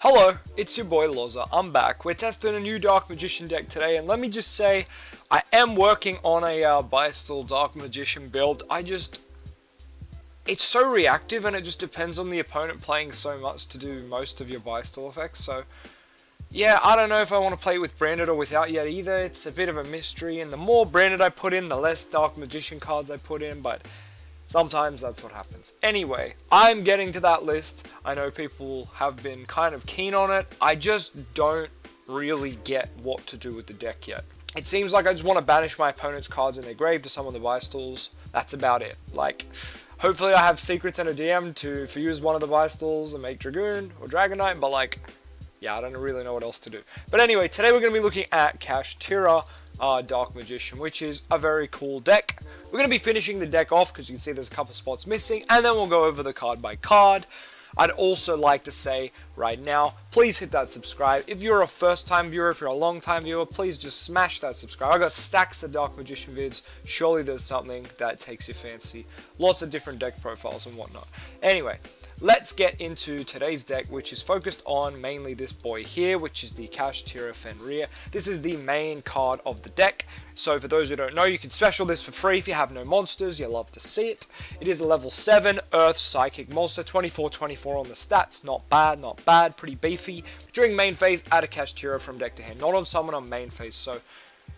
Hello, it's your boy LOZA. I'm back. We're testing a new Dark Magician deck today, and let me just say, I am working on a buy-stall Dark Magician build. It's so reactive, and it just depends on the opponent playing so much to do most of your buy-stall effects, so yeah, I don't know if I want to play it with branded or without yet either. It's a bit of a mystery, and the more branded I put in, the less Dark Magician cards I put in, but sometimes that's what happens. Anyway, I'm getting to that list. I know people have been kind of keen on it. I just don't really get what to do with the deck yet. It seems like I just want to banish my opponent's cards in their grave to summon the buy stalls. That's about it. Like, hopefully I have secrets and a DM to use one of the buy stalls and make Dragoon or Dragon Knight, but like, yeah, I don't really know what else to do. But anyway, today we're going to be looking at Kashtira Dark Magician, which is a very cool deck. We're going to be finishing the deck off because you can see there's a couple spots missing, and then we'll go over the card by card. I'd also like to say right now, please hit that subscribe. If you're a first time viewer, if you're a long time viewer, please just smash that subscribe. I got stacks of Dark Magician vids. Surely there's something that takes your fancy. Lots of different deck profiles and whatnot. Anyway, let's get into today's deck, which is focused on mainly this boy here, which is the Kashtira Fenrir. This is the main card of the deck. So for those who don't know, you can special this for free if you have no monsters. You'll love to see it. It is a level 7 Earth Psychic monster, 24/24 on the stats. Not bad, not bad. Pretty beefy. During main phase, add a Kashtira from deck to hand. Not on summon, on main phase. So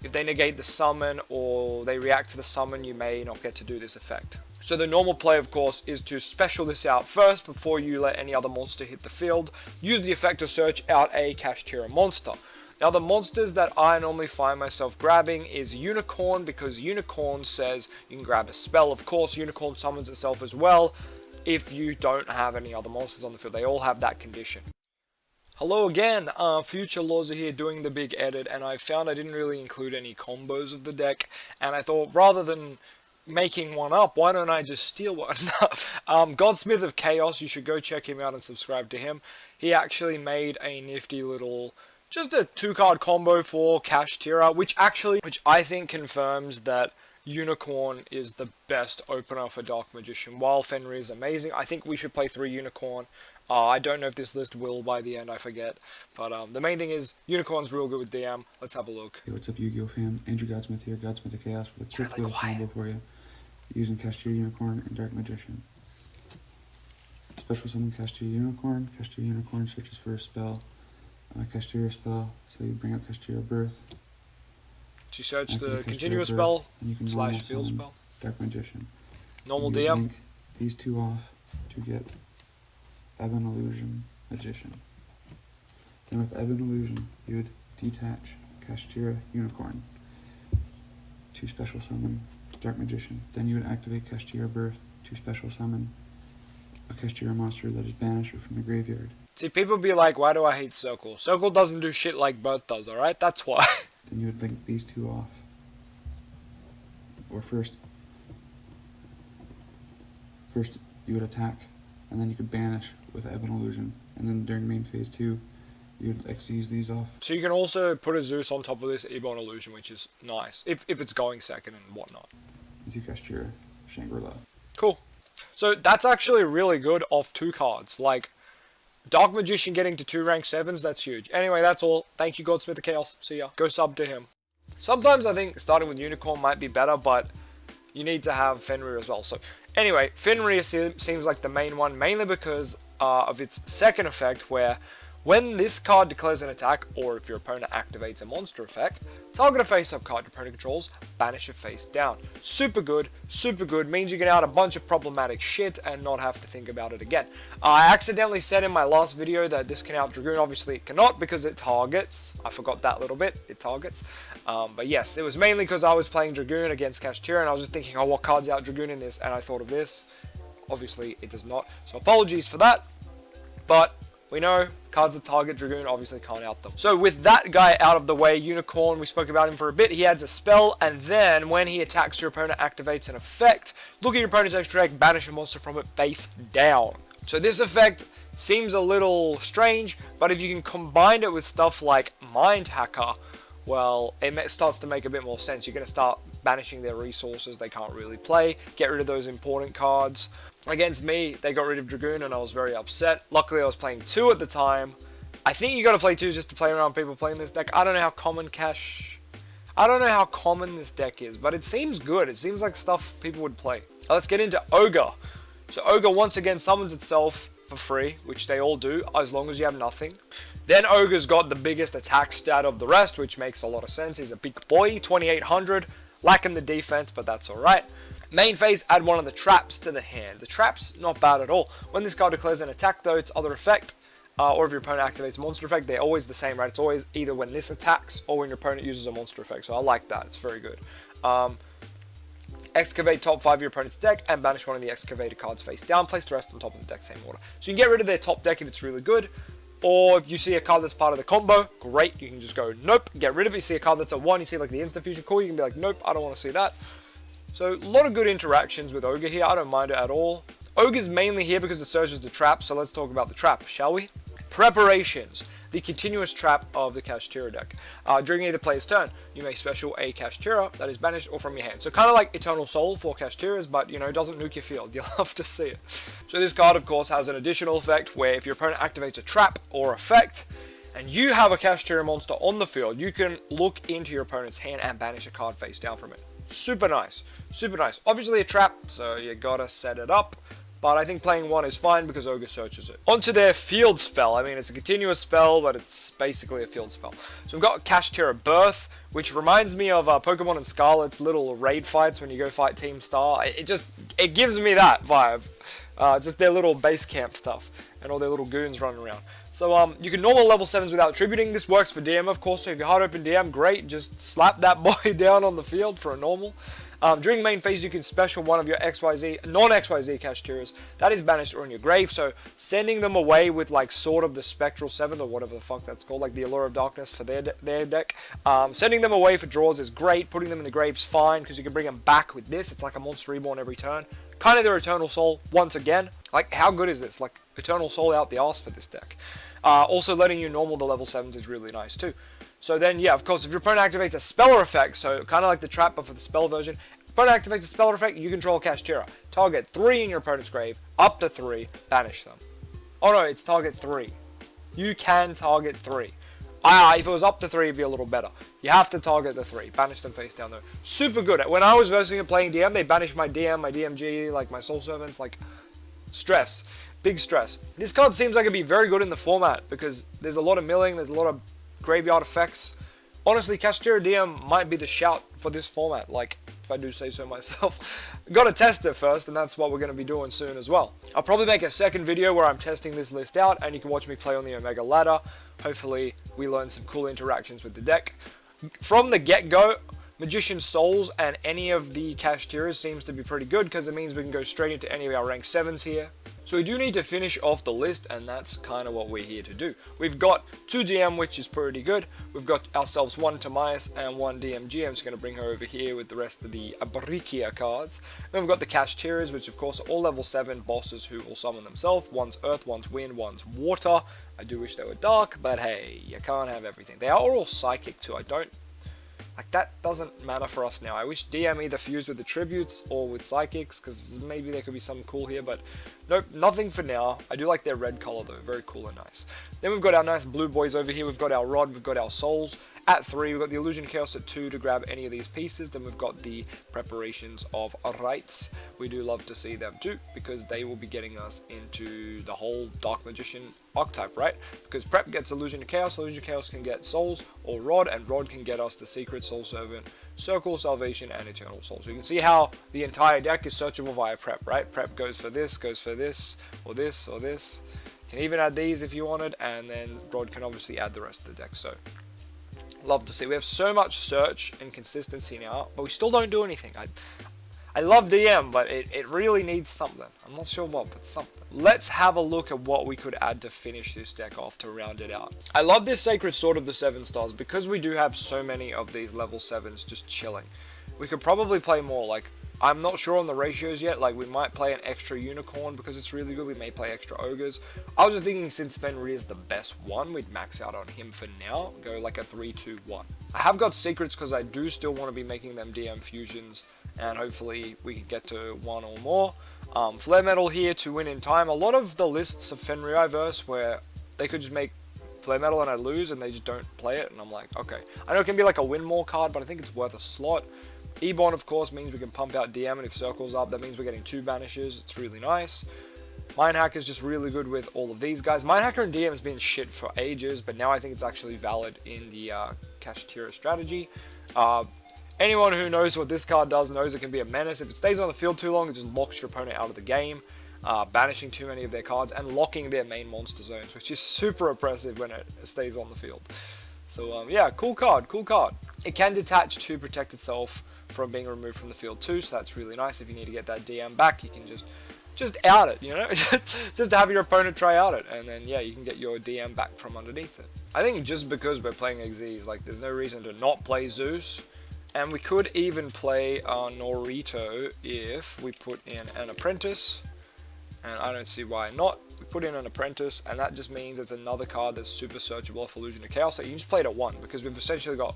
if they negate the summon or they react to the summon, you may not get to do this effect. So the normal play, of course, is to special this out first before you let any other monster hit the field. Use the effect to search out a Kashtira monster. Now the monsters that I normally find myself grabbing is Unicorn, because Unicorn says you can grab a spell. Of course, Unicorn summons itself as well if you don't have any other monsters on the field. They all have that condition. Hello again, Future LOZA here doing the big edit, and I found I didn't really include any combos of the deck, and I thought rather than making one up, why don't I just steal one? Godsmith of Chaos, you should go check him out and subscribe to him. He actually made a nifty little, just a 2-card combo for Kashtira, which I think confirms that Unicorn is the best opener for Dark Magician. While Fenrir is amazing, I think we should play 3 Unicorn. I don't know if this list will by the end, I forget. But the main thing is, Unicorn's real good with DM. Let's have a look. Hey, what's up, Yugioh fam? Andrew Godsmith here, Godsmith of Chaos, with a quick little combo for you, using Kashtira Unicorn and Dark Magician. Special summon Kashtira Unicorn. Kashtira Unicorn searches for a spell. Kashtira spell, so you bring up Kashtira Birth. To search the continuous spell / field spell. Dark Magician. Normal DM. Link these two off to get Ebon Illusion Magician. Then with Ebon Illusion, you would detach Kashtira Unicorn to special summon Dark Magician. Then you would activate Kashtira Birth to special summon a Kashtira monster that is banished from the graveyard. See, people be like, why do I hate Circle? Circle doesn't do shit like Birth does, alright? That's why. Then you would link these two off. Or first you would attack, and then you could banish with Ebon Illusion. And then during main phase 2, you would exceed these off. So you can also put a Zeus on top of this Ebon Illusion, which is nice. If it's going second and whatnot. Into Kashtira Shangri-La. Cool. So that's actually really good off 2 cards. Like, Dark Magician getting to 2 rank 7s, that's huge. Anyway, that's all. Thank you, Godsmith of Chaos. See ya. Go sub to him. Sometimes I think starting with Unicorn might be better, but you need to have Fenrir as well. So anyway, Fenrir seems like the main one, mainly because of its second effect, where when this card declares an attack, or if your opponent activates a monster effect, target a face-up card your opponent controls, banish it face down. Super good, means you get out a bunch of problematic shit and not have to think about it again. I accidentally said in my last video that this can out Dragoon. Obviously it cannot because it targets. I forgot that little bit, it targets. But yes, it was mainly because I was playing Dragoon against Kashtira and I was just thinking, oh, what cards out Dragoon in this? And I thought of this. Obviously it does not, so apologies for that. But we know cards that target Dragoon obviously can't out them. So with that guy out of the way, Unicorn, we spoke about him for a bit. He adds a spell, and then when he attacks your opponent, activates an effect. Look at your opponent's extra deck, banish a monster from it face down. So this effect seems a little strange, but if you can combine it with stuff like Mind Hacker, well, it starts to make a bit more sense. You're going to start banishing their resources they can't really play, get rid of those important cards. Against me, they got rid of Dragoon and I was very upset. Luckily I was playing 2 at the time, I think you gotta play 2 just to play around people playing this deck. I don't know how common I don't know how common this deck is, but it seems good. It seems like stuff people would play. Let's get into Ogre. So Ogre once again summons itself for free, which they all do, as long as you have nothing. Then Ogre's got the biggest attack stat of the rest, which makes a lot of sense. He's a big boy, 2800, lacking the defense, but that's alright. Main phase, add one of the traps to the hand. The trap's not bad at all. When this card declares an attack though, its other effect, or if your opponent activates a monster effect, they're always the same, right? It's always either when this attacks or when your opponent uses a monster effect, so I like that, it's very good. Excavate top 5 of your opponent's deck and banish one of the excavated cards face down. Place the rest on top of the deck, same order. So you can get rid of their top deck if it's really good, or if you see a card that's part of the combo, great, you can just go nope, get rid of it. You see a card that's a 1, you see like the instant fusion, cool, you can be like nope, I don't want to see that. So a lot of good interactions with Ogre here, I don't mind it at all. Ogre's mainly here because it searches the trap, so let's talk about the trap, shall we? Preparations, the continuous trap of the Kashtira deck. During either player's turn, you may special a Kashtira that is banished or from your hand. So kind of like Eternal Soul for Kashtiras, but you know, doesn't nuke your field. You'll love to see it. So this card, of course, has an additional effect where if your opponent activates a trap or effect, and you have a Kashtira monster on the field, you can look into your opponent's hand and banish a card face down from it. Super nice, super nice. Obviously a trap, so you gotta set it up. But I think playing 1 is fine because Ogre searches it. Onto their field spell. I mean, it's a continuous spell, but it's basically a field spell. So we've got Kashtira Birth, which reminds me of Pokemon and Scarlet's little raid fights when you go fight Team Star. It gives me that vibe. Just their little base camp stuff and all their little goons running around. So you can normal level 7s without tributing. This works for DM, of course. So if you're hard open DM, great. Just slap that boy down on the field for a normal. During main phase, you can special one of your XYZ, non-XYZ Kashtiras that is banished or in your grave, so sending them away with like sort of the Spectral 7th or whatever the fuck that's called, like the Allure of Darkness for their deck. Sending them away for draws is great, putting them in the grave's fine because you can bring them back with this. It's like a Monster Reborn every turn. Kind of their Eternal Soul once again. Like, how good is this? Like, Eternal Soul out the arse for this deck. Also letting you normal the level 7s is really nice too. So then, yeah, of course, if your opponent activates a spell or effect, so kind of like the trap but for the spell version, opponent activates a spell or effect, you control Kashtira. Target 3 in your opponent's grave, up to 3, banish them. Oh no, it's target 3. You can target 3. If it was up to 3, it'd be a little better. You have to target the 3. Banish them face down though. Super good. When I was versing and playing DM, they banished my DM, my DMG, like my Soul Servants, like stress. Big stress. This card seems like it'd be very good in the format because there's a lot of milling, there's a lot of graveyard effects. Honestly, Kashtira DM might be the shout for this format, like, if I do say so myself. Gotta test it first, and that's what we're going to be doing soon as well. I'll probably make a second video where I'm testing this list out, and you can watch me play on the Omega ladder. Hopefully, we learn some cool interactions with the deck. From the get-go, Magician Souls and any of the Kashtiras seems to be pretty good, because it means we can go straight into any of our rank 7s here. So we do need to finish off the list, and that's kind of what we're here to do. We've got 2 DM, which is pretty good. We've got ourselves 1 Timaeus and 1 DMG. I'm just going to bring her over here with the rest of the Abarikia cards. Then we've got the Kashtiras, which of course are all level 7 bosses who will summon themselves. One's Earth, one's Wind, one's Water. I do wish they were Dark, but hey, you can't have everything. They are all Psychic too. Like, that doesn't matter for us now. I wish DM either fused with the tributes or with psychics, because maybe there could be something cool here, but nope, nothing for now. I do like their red color though, very cool and nice. Then we've got our nice blue boys over here. We've got our Rod, we've got our Souls. At 3, we've got the Illusion Chaos at 2 to grab any of these pieces. Then we've got the Preparations of Rites. We do love to see them too, because they will be getting us into the whole Dark Magician archetype, right? Because Prep gets Illusion Chaos can get Souls or Rod, and Rod can get us the Secret Soul Servant, Circle, Salvation, and Eternal Soul. So you can see how the entire deck is searchable via Prep, right? Prep goes for this, or this, or this. Can even add these if you wanted, and then Rod can obviously add the rest of the deck. So love to see. We have so much search and consistency now, but we still don't do anything. I love DM, but it really needs something. I'm not sure what, but something. Let's have a look at what we could add to finish this deck off to round it out. I love this Sacred Sword of the 7 stars because we do have so many of these level 7s just chilling. We could probably play more. Like, I'm not sure on the ratios yet. Like, we might play an extra Unicorn because it's really good. We may play extra Ogres. I was just thinking since Fenrir is the best one, we'd max out on him for now. Go like a 3-2-1. I have got secrets because I do still want to be making them DM fusions, and hopefully we can get to 1 or more. Flare Metal here to win in time. A lot of the lists of Fenrir verse where they could just make Flame Metal and I lose and they just don't play it, and I'm like, okay. I know it can be like a win more card, but I think it's worth a slot. Ebon, of course, means we can pump out DM, and if Circle's up, that means we're getting 2 banishes. It's really nice. Mindhacker is just really good with all of these guys. Mindhacker and DM has been shit for ages, but now I think it's actually valid in the Kashtira strategy. Anyone who knows what this card does knows it can be a menace. If it stays on the field too long, it just locks your opponent out of the game, banishing too many of their cards and locking their main monster zones, which is super oppressive when it stays on the field. So yeah, cool card, cool card. It can detach to protect itself from being removed from the field too, so that's really nice. If you need to get that DM back, you can just out it, you know, just have your opponent try out it, and then yeah, you can get your DM back from underneath it. I think just because we're playing Xyz, like there's no reason to not play Zeus, and we could even play Norito if we put in an Apprentice, and I don't see why not. We put in an Apprentice, and that just means it's another card that's super searchable off Illusion of Chaos, so you can just play it at 1, because we've essentially got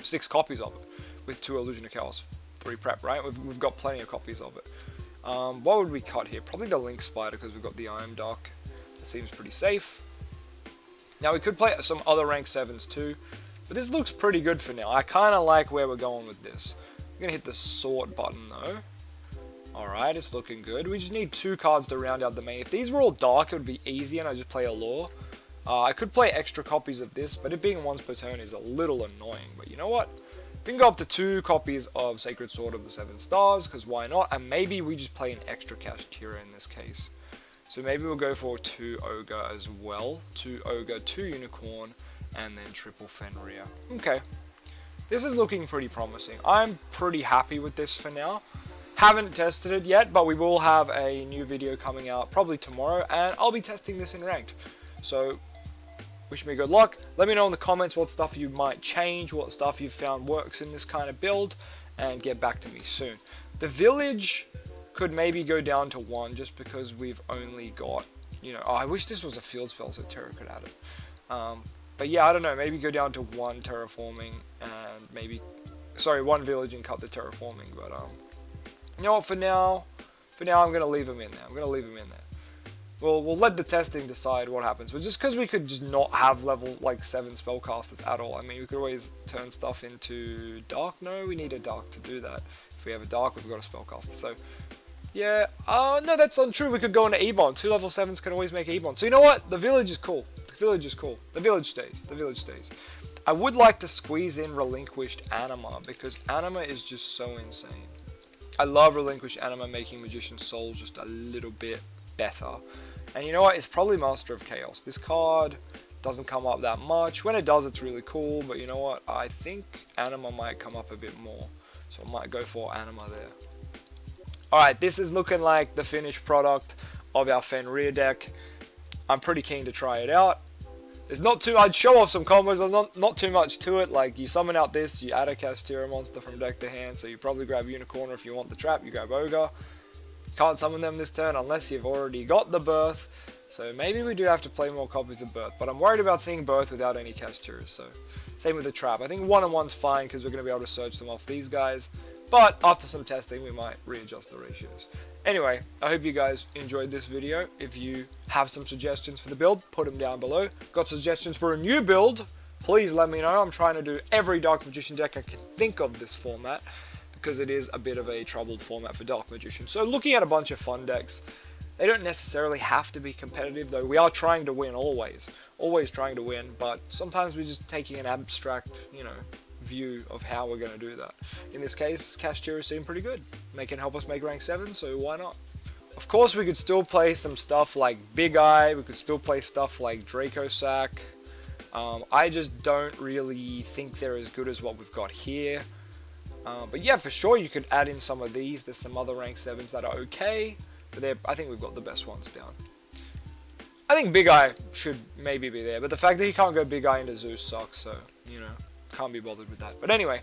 6 copies of it, with 2 Illusion of Chaos, 3 prep, right? We've got plenty of copies of it. What would we cut here? Probably the Link Spider, because we've got the Iron Dark. That seems pretty safe. Now we could play some other rank 7s too, but this looks pretty good for now. I kind of like where we're going with this. I'm going to hit the sort button though. Alright, it's looking good. We just need 2 cards to round out the main. If these were all dark, it would be easy and I just play a lore. I could play extra copies of this, but it being once per turn is a little annoying. But you know what? We can go up to 2 copies of Sacred Sword of the 7 Stars, because why not? And maybe we just play an extra Kashtira in this case. So maybe we'll go for 2 Ogre as well. 2 Ogre, 2 Unicorn, and then triple Fenrir. Okay. This is looking pretty promising. I'm pretty happy with this for now. Haven't tested it yet, but we will have a new video coming out probably tomorrow, and I'll be testing this in Ranked. So wish me good luck. Let me know in the comments what stuff you might change, what stuff you've found works in this kind of build, and get back to me soon. The village could maybe go down to 1 just because we've only got, you know, oh, I wish this was a field spell so Terra could add it. But yeah, I don't know, maybe go down to 1 terraforming and maybe, sorry, 1 village and cut the terraforming, but you know what, for now I'm going to leave them in there. We'll let the testing decide what happens, but just because we could just not have level like 7 spellcasters at all. I mean, we could always turn stuff into dark. No, we need a dark to do that. If we have a dark, we've got a spellcaster. So yeah, no, that's untrue. We could go into Ebon. 2 level 7s can always make Ebon. So you know what? The village is cool. The village stays. I would like to squeeze in Relinquished Anima, because Anima is just so insane. I love Relinquished Anima making Magician Soul just a little bit better. And you know what? It's probably Master of Chaos. This card doesn't come up that much. When it does, it's really cool. But you know what? I think Anima might come up a bit more. So I might go for Anima there. Alright, this is looking like the finished product of our Fenrir deck. I'm pretty keen to try it out. There's not too, I'd show off some combos, but not too much to it. Like, you summon out this, you add a Kashtira monster from deck to hand, so you probably grab Unicorn, or if you want the trap, you grab Ogre. You can't summon them this turn unless you've already got the Birth, so maybe we do have to play more copies of Birth, but I'm worried about seeing Birth without any Kashtiras, so same with the trap. I think 1-on-1's fine, because we're going to be able to search them off these guys, but after some testing, we might readjust the ratios. Anyway, I hope you guys enjoyed this video. If you have some suggestions for the build, put them down below. Got suggestions for a new build? Please let me know. I'm trying to do every Dark Magician deck I can think of this format, because it is a bit of a troubled format for Dark Magician. So looking at a bunch of fun decks, they don't necessarily have to be competitive, though. We are trying to win always trying to win, but sometimes we're just taking an abstract, you know, view of how we're going to do that. In this case, Kashtira seemed pretty good. They can help us make rank 7, so why not? Of course, we could still play some stuff like Big Eye, we could still play stuff like Draco Sack. I just don't really think they're as good as what we've got here. But yeah, for sure you could add in some of these. There's some other rank 7s that are okay, but I think we've got the best ones down. I think Big Eye should maybe be there, but the fact that he can't go Big Eye into Zeus sucks, so, you know, can't be bothered with that. But anyway,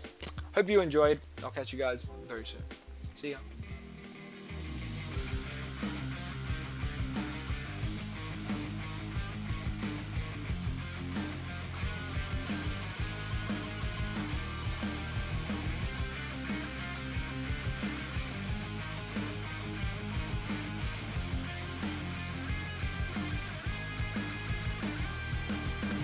hope you enjoyed. I'll catch you guys very soon. See ya.